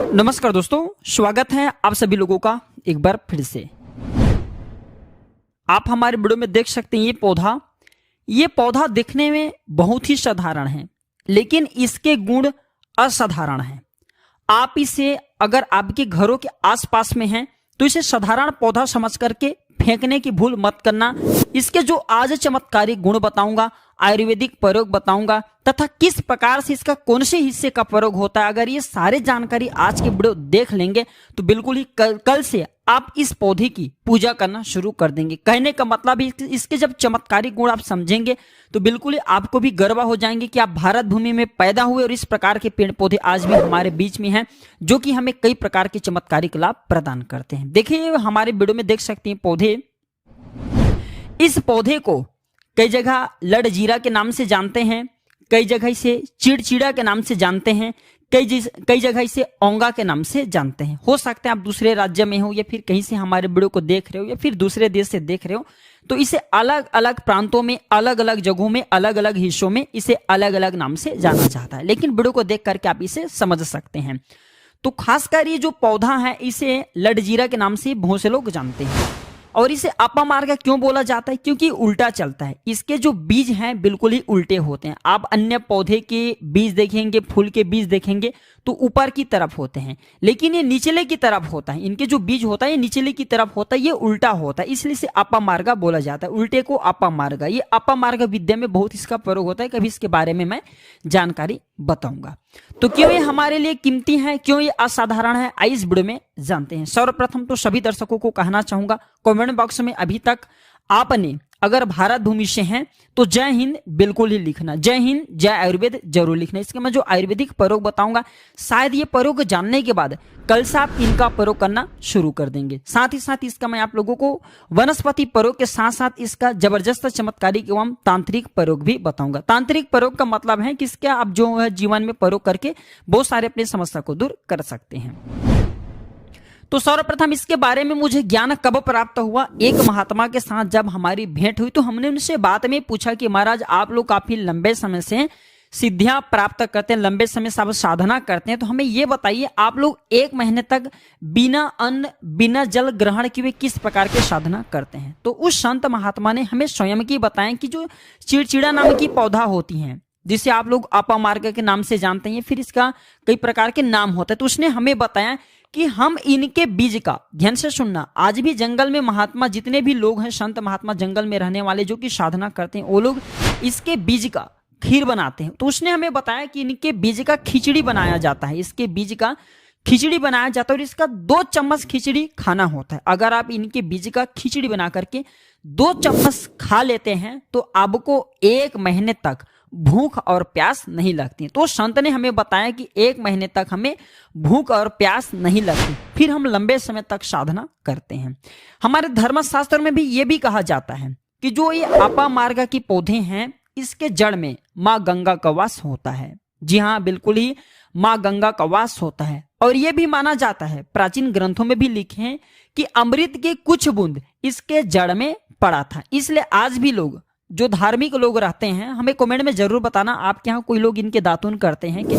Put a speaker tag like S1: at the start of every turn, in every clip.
S1: नमस्कार दोस्तों, स्वागत है आप सभी लोगों का एक बार फिर से। आप हमारे वीडियो में देख सकते हैं ये पौधा दिखने में बहुत ही साधारण है, लेकिन इसके गुण असाधारण हैं। आप इसे अगर आपके घरों के आसपास में हैं तो इसे साधारण पौधा समझ करके फेंकने की भूल मत करना। इसके जो आज चमत्कारिक गुण बताऊंगा, आयुर्वेदिक प्रयोग बताऊंगा तथा किस प्रकार से इसका कौन से हिस्से का प्रयोग होता है, अगर ये सारे जानकारी आज के वीडियो देख लेंगे तो बिल्कुल ही कल से आप इस पौधे की पूजा करना शुरू कर देंगे। कहने का मतलब इसके जब चमत्कारिक गुण आप समझेंगे तो बिल्कुल ही आपको भी गर्व हो जाएंगे कि आप भारत भूमि में पैदा हुए और इस प्रकार के पेड़ पौधे आज भी हमारे बीच में हैं, जो कि हमें कई प्रकार के चमत्कारिक लाभ प्रदान करते हैं। देखिए हमारे वीडियो में देख सकते हैं पौधे। इस पौधे को कई जगह लड़जीरा के नाम से जानते हैं, कई जगह इसे चिड़चिड़ा के नाम से जानते हैं, कई जगह इसे औंगा के नाम से जानते हैं। हो सकता है आप दूसरे राज्य में हो या फिर कहीं से हमारे वीडियो को देख रहे हो या फिर दूसरे देश से देख रहे हो, तो इसे अलग अलग प्रांतों में, अलग अलग जगहों में, अलग अलग हिस्सों में इसे अलग अलग नाम से जाना जाता है, लेकिन वीडियो को देख करके आप इसे समझ सकते हैं। तो खासकर ये जो पौधा है इसे लड़जीरा के नाम से बहुत से लोग जानते हैं। और इसे अपामार्ग क्यों बोला जाता है? क्योंकि उल्टा चलता है। इसके जो बीज हैं बिल्कुल ही उल्टे होते हैं। आप अन्य पौधे के बीज देखेंगे, फूल के बीज देखेंगे तो ऊपर की तरफ होते हैं, लेकिन ये निचले की तरफ होता है। इनके जो बीज होता है ये निचले की तरफ होता है, ये उल्टा होता है, इसलिए इसे अपामार्ग बोला जाता है। उल्टे को अपामार्ग। ये अपामार्ग विद्या में बहुत इसका प्रयोग होता है, कभी इसके बारे में मैं जानकारी बताऊंगा। तो क्यों ये हमारे लिए कीमती है, क्यों ये असाधारण है, आइए इस वीडियो में जानते हैं। सर्वप्रथम तो सभी दर्शकों को कहना चाहूंगा, कमेंट बॉक्स में अभी तक आपने अगर भारत भूमि से हैं तो जय हिंद बिल्कुल ही लिखना, जय हिंद जय आयुर्वेद जरूर लिखना। इसके मैं जो आयुर्वेदिक प्रयोग बताऊंगा, शायद ये प्रयोग जानने के बाद कल से आप इनका प्रयोग करना शुरू कर देंगे। साथ ही साथ इसका मैं आप लोगों को वनस्पति प्रयोग के साथ साथ इसका जबरदस्त चमत्कारिक एवं तांत्रिक प्रयोग भी बताऊंगा। तांत्रिक प्रयोग का मतलब है कि इसका आप जो है जीवन में प्रयोग करके बहुत सारे अपनी समस्या को दूर कर सकते हैं। तो सर्वप्रथम इसके बारे में मुझे ज्ञान कब प्राप्त हुआ? एक महात्मा के साथ जब हमारी भेंट हुई तो हमने उनसे बात में पूछा कि महाराज आप लोग काफी लंबे समय से सिद्धियां प्राप्त करते हैं, लंबे समय से आप साधना करते हैं, तो हमें ये बताइए आप लोग 1 महीने तक बिना अन्न बिना जल ग्रहण किए किस प्रकार के साधना करते हैं? तो उस संत महात्मा ने हमें स्वयं की बताया कि जो चिड़चिड़ा नाम की पौधा होती है, जिसे आप लोग अपामार्ग के नाम से जानते हैं, फिर इसका कई प्रकार के नाम होते हैं, तो उसने हमें बताया कि हम इनके बीज का, ध्यान से सुनना, आज भी जंगल में महात्मा जितने भी लोग हैं, संत महात्मा जंगल में रहने वाले जो कि साधना करते हैं, वो लोग इसके बीज का खीर बनाते हैं। तो उसने हमें बताया कि इनके बीज का खिचड़ी बनाया जाता है, इसके बीज का खिचड़ी बनाया जाता है और इसका 2 चम्मच खिचड़ी खाना होता है। अगर आप इनके बीज का खिचड़ी बना करके 2 चम्मच खा लेते हैं तो आपको 1 महीने तक भूख और प्यास नहीं लगती। तो संत ने हमें बताया कि 1 महीने तक हमें भूख और प्यास नहीं लगती, फिर हम लंबे समय तक साधना करते हैं। हमारे धर्मशास्त्र में भी ये भी कहा जाता है कि जो ये अपामार्ग की पौधे हैं इसके जड़ में माँ गंगा का वास होता है। जी हाँ, बिल्कुल ही माँ गंगा का वास होता है। और यह भी माना जाता है, प्राचीन ग्रंथों में भी लिखे हैं कि अमृत के कुछ बूंद इसके जड़ में पड़ा था। इसलिए आज भी लोग, जो धार्मिक लोग रहते हैं, हमें कमेंट में जरूर बताना आपके यहाँ कोई लोग इनके दातुन करते हैं कि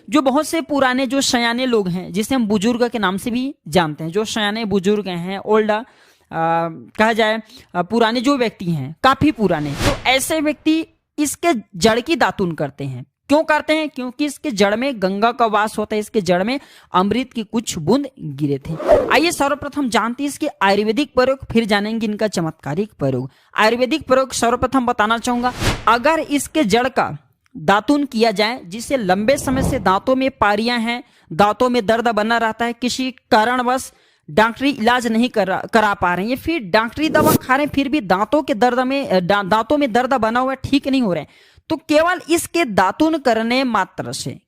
S1: जो बहुत से पुराने जो सयाने लोग हैं, जिसे हम बुजुर्ग के नाम से भी जानते हैं, जो सयाने बुजुर्ग हैं, ओल्ड कहा जाए, पुराने जो व्यक्ति हैं, काफी पुराने, तो ऐसे व्यक्ति इसके जड़ की दातुन करते हैं। क्यों करते हैं? क्योंकि इसके जड़ में गंगा का वास होता है, इसके जड़ में अमृत की कुछ बूंद गिरे थे। आइए सर्वप्रथम जानते हैं इसके आयुर्वेदिक प्रयोग, फिर जानेंगे इनका चमत्कारिक प्रयोग। आयुर्वेदिक प्रयोग सर्वप्रथम बताना चाहूंगा, अगर इसके जड़ का दातुन किया जाए, जिससे लंबे समय से दांतों में पारियां हैं, दांतों में दर्द बना रहता है, किसी कारणवश डॉक्टरी इलाज नहीं करा पा रहे हैं, फिर डॉक्टरी दवा खा रहे हैं, फिर भी दांतों में दर्द बना हुआ ठीक नहीं हो रहे हैं, तो केवल इसके दातुन करने मात्र से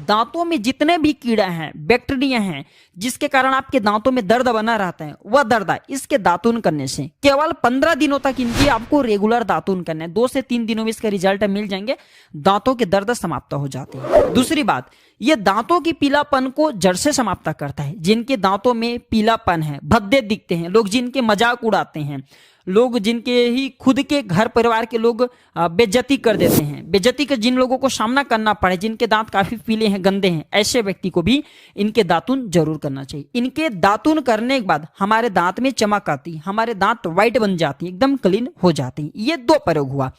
S1: दांतों में जितने भी कीड़ा हैं, बैक्टीरिया हैं, जिसके कारण आपके दांतों में दर्द बना रहता है, वह दर्द है इसके दातून करने से। केवल 15 दिनों तक इनकी आपको रेगुलर दातून करना है, 2 से 3 दिनों में इसका रिजल्ट मिल जाएंगे, दांतों के दर्द समाप्त हो जाते हैं। दूसरी बात, ये दांतों की पीलापन को जड़ से समाप्त करता है। जिनके दांतों में पीलापन है, भद्दे दिखते हैं, लोग जिनके मजाक उड़ाते हैं, लोग जिनके ही खुद के घर परिवार के लोग बेइज्जती कर देते हैं, बेइज्जती का जिन लोगों को सामना करना पड़े, जिनके दांत काफी पीले हैं, गंदे हैं, ऐसे व्यक्ति को भी इनके दातुन जरूर करना चाहिए। इनके दातुन करने के बाद हमारे दांत में चमक आती, हमारे दांत व्हाइट बन जाती, एकदम क्लीन हो जाते हैं। ये 2 प्रयोग हुआ।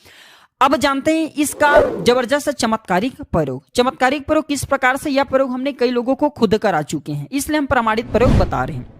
S1: अब जानते हैं इसका जबरदस्त चमत्कारिक प्रयोग। चमत्कारिक प्रयोग किस प्रकार से, यह प्रयोग हमने कई लोगों को खुद करा चुके हैं, इसलिए हम प्रमाणित प्रयोग बता रहे हैं।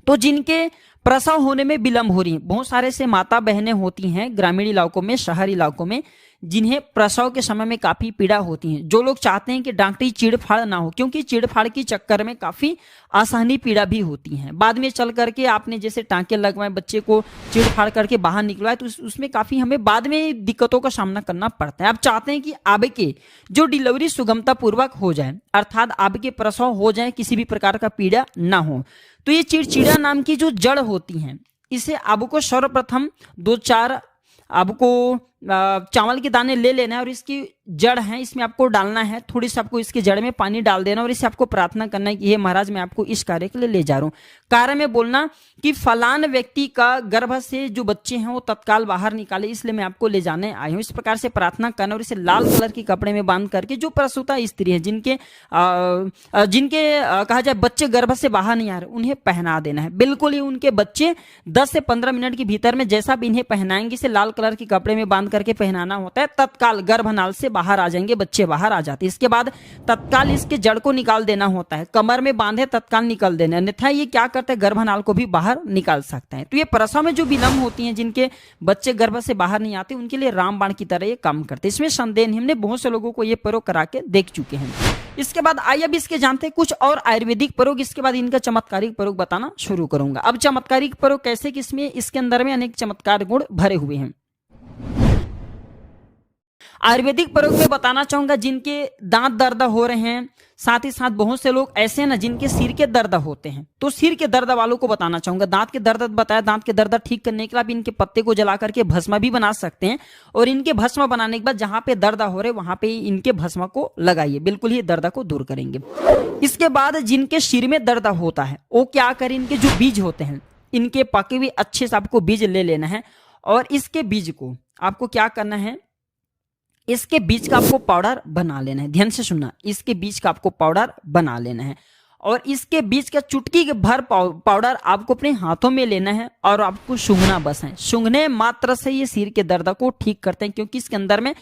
S1: तो जिनके प्रसव होने में विलंब हो रही है, बहुत सारे से माता बहनें होती हैं ग्रामीण इलाकों में, शहरी इलाकों में, जिन्हें प्रसव के समय में काफी पीड़ा होती है, जो लोग चाहते हैं कि डॉक्टरी चीड़फाड़ ना हो, क्योंकि चीड़फाड़ के चक्कर में काफी असहनीय पीड़ा भी होती है। बाद में चल करके आपने जैसे टांके लगवाए, बच्चे को चीड़फाड़ करके बाहर निकलवाए, तो उसमें काफी हमें बाद में दिक्कतों का सामना करना पड़ता है। आप चाहते हैं कि आपके जो डिलीवरी सुगमता पूर्वक हो जाए, अर्थात आपके प्रसव हो जाए, किसी भी प्रकार का पीड़ा ना हो, तो ये चिड़चिड़ा नाम की जो जड़ होती हैं, इसे आपको सर्वप्रथम 2-4 आपको चावल के दाने ले लेना है और इसकी जड़ है इसमें आपको डालना है, थोड़ी सी आपको इसके जड़ में पानी डाल देना और इसे आपको प्रार्थना करना है कि हे महाराज मैं आपको इस कार्य के लिए ले जा रहा हूँ। कार्य में बोलना कि फलान व्यक्ति का गर्भ से जो बच्चे हैं वो तत्काल बाहर निकाले, इसलिए मैं आपको ले जाने आई हूँ। इस प्रकार से प्रार्थना करना और इसे लाल कलर के कपड़े में बांध करके जो प्रसूता स्त्री है, जिनके कहा जाए बच्चे गर्भ से बाहर नहीं आ रहे, उन्हें पहना देना है। बिल्कुल ही उनके बच्चे 10 से 15 मिनट के भीतर में जैसा भी इन्हें पहनाएंगे, इसे लाल कलर के कपड़े में बांध करके पहनाना होता है, तत्काल गर्भनाल से बाहर आ जाएंगे, बच्चे बाहर आ जाते हैं। इसके बाद तत्काल इसके जड़ को निकाल देना होता है, कमर में बांधे तत्काल निकाल देना, अन्यथा ये क्या करते हैं गर्भनाल को भी बाहर निकाल सकते हैं। तो ये प्रसव में जो विलंब होती हैं, जिनके बच्चे गर्भ से बाहर नहीं आते, उनके लिए रामबाण की तरह ये काम करते हैं। इसमें संदेह नहीं, हमने बहुत से लोगों को ये प्रयोग करा के देख चुके हैं। इसके बाद आइए अब इसके जानते हैं कुछ और आयुर्वेदिक प्रयोग, इसके बाद इनका चमत्कारिक प्रयोग बताना शुरू करूंगा। अब चमत्कारिक प्रयोग कैसे, किसमें इसके अंदर में अनेक चमत्कार गुण भरे हुए हैं। आयुर्वेदिक प्रयोग में बताना चाहूंगा जिनके दांत दर्द हो रहे हैं, साथ ही साथ बहुत से लोग ऐसे हैं ना जिनके सिर के दर्द होते हैं, तो सिर के दर्द वालों को बताना चाहूंगा। दांत के दर्द बताया, दांत के दर्द ठीक करने के लिए आप इनके पत्ते को जला करके भस्म भी बना सकते हैं, और इनके भस्म बनाने के बाद जहां पे दर्द हो रहे वहां पे इनके भस्म को लगाइए, बिल्कुल ही दर्द को दूर करेंगे। इसके बाद जिनके सिर में दर्द होता है वो क्या करें, इनके जो बीज होते हैं, इनके पके हुए अच्छे से आपको बीज ले लेना है, और इसके बीज को आपको क्या करना है, इसके बीज का आपको पाउडर बना लेना है। ध्यान से सुनना, इसके बीज का आपको पाउडर बना लेना है, और इसके बीज का चुटकी के भर पाउडर आपको अपने हाथों में लेना है और आपको सूंघना बस है। सूंघने मात्र से ये सिर के दर्द को ठीक करते हैं, क्योंकि इसके अंदर में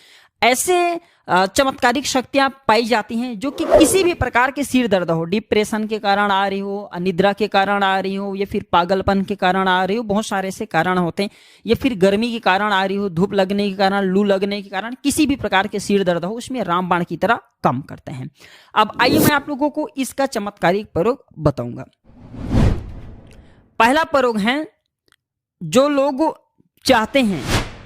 S1: ऐसे चमत्कारिक शक्तियां पाई जाती हैं जो कि किसी भी प्रकार के सिर दर्द हो, डिप्रेशन के कारण आ रही हो, अनिद्रा के कारण आ रही हो, या फिर पागलपन के कारण आ रही हो, बहुत सारे ऐसे कारण होते हैं, या फिर गर्मी के कारण आ रही हो, धूप लगने के कारण, लू लगने के कारण, किसी भी प्रकार के सिर दर्द हो, उसमें रामबाण की तरह काम करते हैं। अब आइए मैं आप लोगों को इसका चमत्कारिक प्रयोग बताऊंगा। पहला प्रयोग है, जो लोग चाहते हैं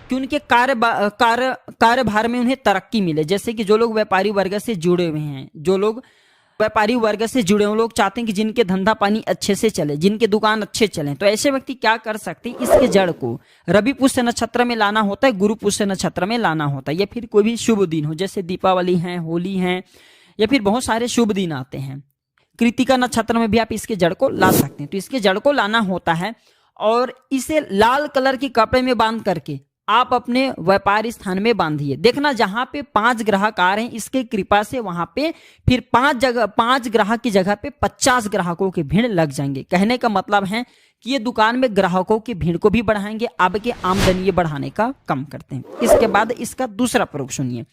S1: कि उनके कार्यभार में उन्हें तरक्की मिले, जैसे कि जो लोग व्यापारी वर्ग से जुड़े हुए हैं, जो लोग व्यापारी वर्ग से जुड़े हुए लोग चाहते हैं कि जिनके धंधा पानी अच्छे से चले, जिनके दुकान अच्छे चले, तो ऐसे व्यक्ति क्या कर सकते हैं, इसके जड़ को रवि पुष्य नक्षत्र में लाना होता है, गुरु पुष्य नक्षत्र में लाना होता है, या फिर कोई भी शुभ दिन हो, जैसे दीपावली है, होली है, या फिर बहुत सारे शुभ दिन आते हैं, कृतिका नक्षत्र में भी आप इसके जड़ को ला सकते हैं। तो इसके जड़ को लाना होता है और इसे लाल कलर के कपड़े में बांध करके आप अपने व्यापारी स्थान में बांधिए। देखना जहां पे 5 ग्राहक आ रहे हैं, इसके कृपा से वहां पे फिर 5 ग्राहक की जगह पे 50 ग्राहकों की भीड़ लग जाएंगे। कहने का मतलब है कि ये दुकान में ग्राहकों की भीड़ को भी बढ़ाएंगे, आपके आमदनी बढ़ाने का काम करते हैं। इसके बाद इसका दूसरा प्रयोग सुनिए।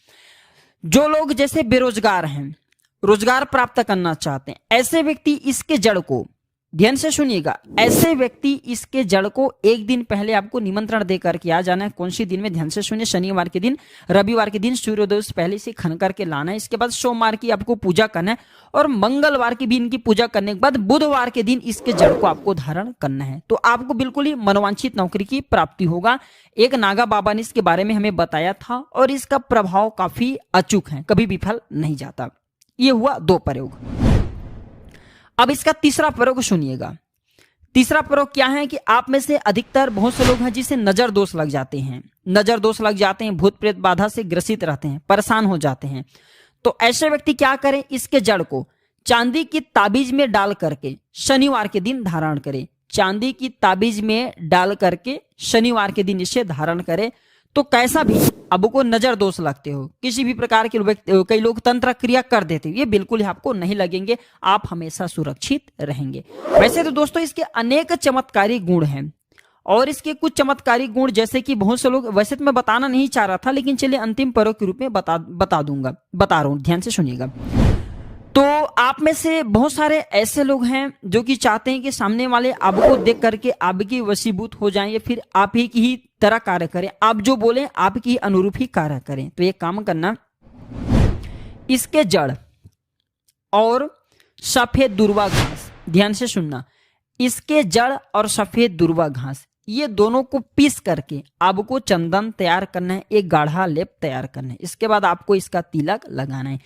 S1: जो लोग जैसे बेरोजगार हैं, रोजगार प्राप्त करना चाहते हैं, ऐसे व्यक्ति इसके जड़ को, ध्यान से सुनिएगा, ऐसे व्यक्ति इसके जड़ को एक दिन पहले आपको निमंत्रण देकर के आ जाना है। कौन सी दिन में, ध्यान से सुनिए, शनिवार के दिन, रविवार के दिन सूर्योदय से पहले से खन करके लाना है। इसके बाद सोमवार की आपको पूजा करना है, और मंगलवार की भी इनकी पूजा करने के बाद बुधवार के दिन इसके जड़ को आपको धारण करना है। तो आपको बिल्कुल ही मनोवांछित नौकरी की प्राप्ति होगा। एक नागा बाबा ने इसके बारे में हमें बताया था, और इसका प्रभाव काफी अचूक है, कभी विफल नहीं जाता। ये हुआ 2 प्रयोग। अब इसका तीसरा प्रयोग सुनिएगा। तीसरा प्रयोग क्या है कि आप में से अधिकतर बहुत से लोग हैं जिसे नजर दोष लग जाते हैं, नजर दोष लग जाते हैं, भूत प्रेत बाधा से ग्रसित रहते हैं, परेशान हो जाते हैं। तो ऐसे व्यक्ति क्या करें, इसके जड़ को चांदी की ताबीज में डाल करके शनिवार के दिन धारण करें। चांदी की ताबीज में डाल करके शनिवार के दिन इसे धारण करें। तो कैसा भी अब को नजर दोष लगते हो, किसी भी प्रकार के कई लोग तंत्र क्रिया कर देते हो, ये बिल्कुल ही आपको नहीं लगेंगे, आप हमेशा सुरक्षित रहेंगे। वैसे तो दोस्तों इसके अनेक चमत्कारी गुण हैं और इसके कुछ चमत्कारी गुण जैसे कि बहुत से लोग, वैसे तो मैं बताना नहीं चाह रहा था लेकिन चलिए अंतिम प्रयोग के रूप में बता रहा हूं, ध्यान से सुनिएगा। तो आप में से बहुत सारे ऐसे लोग हैं जो कि चाहते हैं कि सामने वाले आपको देख करके आपकी वशीभूत हो जाएं या फिर आप ही की ही तरह कार्य करें, आप जो बोले आपकी अनुरूप ही कार्य करें। तो ये काम करना, इसके जड़ और सफेद दुर्वा घास, ध्यान से सुनना, इसके जड़ और सफेद दुर्वा घास ये दोनों को पीस करके आपको चंदन तैयार करना है, एक गाढ़ा लेप तैयार करना है। इसके बाद आपको इसका तिलक लगाना है।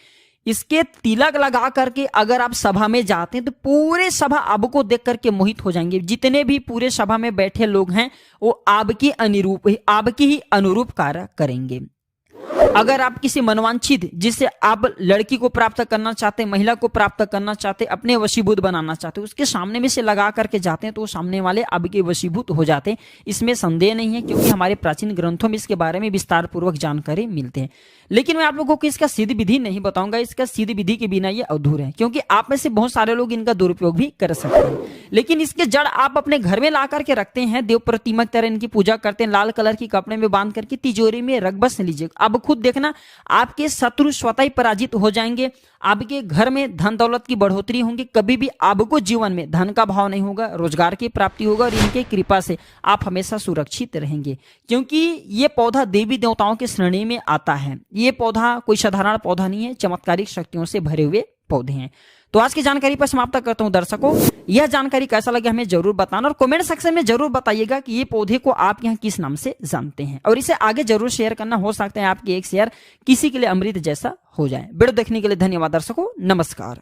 S1: इसके तिलक लगा करके अगर आप सभा में जाते हैं तो पूरे सभा आपको देख करके मोहित हो जाएंगे। जितने भी पूरे सभा में बैठे लोग हैं वो आपकी ही अनुरूप कार्य करेंगे। अगर आप किसी मनवांछित, जिससे आप लड़की को प्राप्त करना चाहते, महिला को प्राप्त करना चाहते, अपने वशीभूत बनाना चाहते, उसके सामने में से लगा करके जाते हैं तो वो सामने वाले आपके वशीभूत हो जाते हैं। इसमें संदेह नहीं है क्योंकि हमारे प्राचीन ग्रंथों में इसके बारे में विस्तार पूर्वक जानकारी मिलते हैं। लेकिन मैं आप लोगों को इसका सिद्ध विधि नहीं बताऊंगा, इसका सिद्ध विधि के बिना ये अधूरा है क्योंकि आप में से बहुत सारे लोग इनका दुरुपयोग भी कर सकते हैं। लेकिन इसके जड़ आप अपने घर में ला करके रखते हैं, देव प्रतिमा की तरह इनकी पूजा करते हैं, लाल कलर की कपड़े में बांध करके तिजोरी में रख बस लीजिए। अब खुद देखना आपके शत्रु स्वतः ही पराजित हो जाएंगे, आपके घर में धन दौलत की बढ़ोतरी होंगी, कभी भी आपको जीवन में धन का भाव नहीं होगा, रोजगार की प्राप्ति होगा और इनके कृपा से आप हमेशा सुरक्षित रहेंगे। क्योंकि ये पौधा देवी देवताओं के श्रेणी में आता है। ये पौधा कोई साधारण पौधा नहीं है, चमत्कारिक शक्तियों से भरे हुए पौधे हैं। तो आज की जानकारी पर समाप्त करता हूं दर्शकों। यह जानकारी कैसा लगा हमें जरूर बताना और कमेंट सेक्शन में जरूर बताइएगा कि ये पौधे को आप यहाँ किस नाम से जानते हैं और इसे आगे जरूर शेयर करना। हो सकता है आपकी एक शेयर किसी के लिए अमृत जैसा हो जाए। वीडियो देखने के लिए धन्यवाद दर्शकों, नमस्कार।